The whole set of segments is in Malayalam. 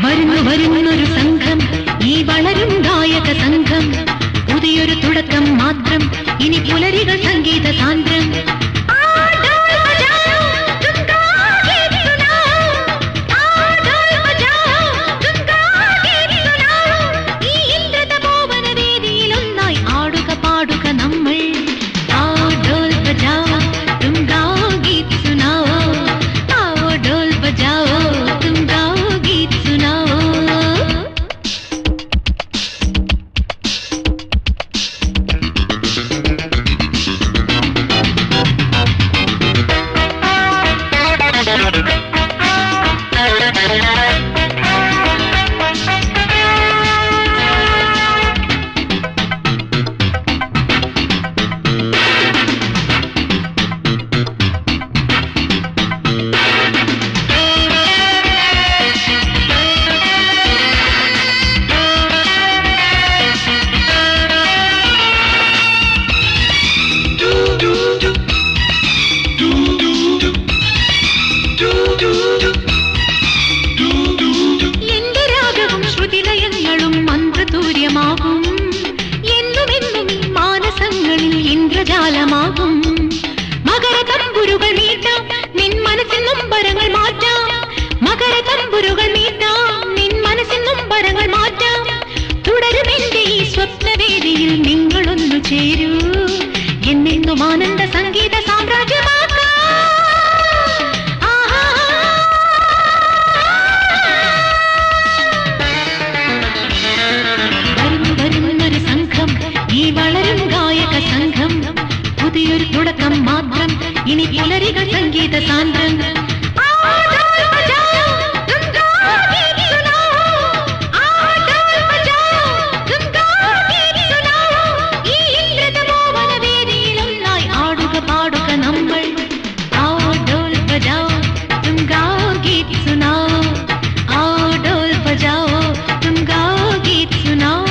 വരുന്നു വരുന്നൊരു സംഘം, ഈ വളരും ഗായക സംഘം, പുതിയൊരു തുടക്കം മാത്രം, ഇനി പുലരികൾ സംഗീത സാന്ദ്രം. ാകും മകര തമ്പുരുകൾ മീട്ടാം, നിൻ മനസ്സിൽ നൊമ്പരങ്ങൾ മാറ്റാം. മകര തമ്പുരുകൾ മീട്ടാം, നിൻ മനസ്സിൽ നൊമ്പരങ്ങൾ മാറ്റാം. തുടരുമെന്റെ ഈ സ്വപ്നവേദിയിൽ നിങ്ങളൊന്നു ചേരൂ, എന്നെന്നും ആനന്ദ സംഗീത സാമ്രാജ്യമാക്കാം. വരുന്നൊരു സംഘം, ഈ വളരും ഗായക സംഘം, പുതിയൊരു തുടക്കം മാത്രം, ഇനി പുലരികൾ സംഗീത സാന്ദ്രം. ആടുക പാടുക നമ്മൾ, आओ ढोल बजाओ तुम गाओ गीत सुनाओ, आओ ढोल बजाओ तुम गाओ गीत सुनाओ.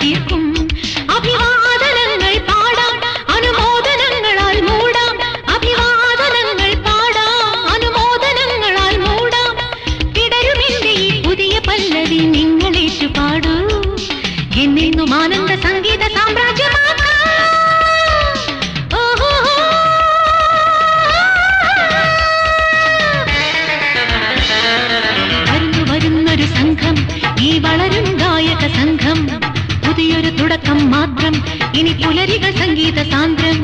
തീർക്കും അഭിവാദനങ്ങൾ പാടാം, അനുമോദനങ്ങളാൽ മൂടാം. അഭിവാദനങ്ങൾ പാടാം, അനുമോദനങ്ങളാൽ മൂടാം. തുടരുമെന്റെ ഈ പുതിയ പല്ലവി നിങ്ങളേറ്റു പാടൂ, എന്നെന്നും ആനന്ദ സംഗീത സാമ്രാജ്യമാക്കാം. വരുന്നൊരു സംഘം, ഈ വളരും ഗായക സംഘം, പുതിയൊരു തുടക്കം മാത്രം, ഇനി പുലരികൾ സംഗീത സാന്ദ്രം.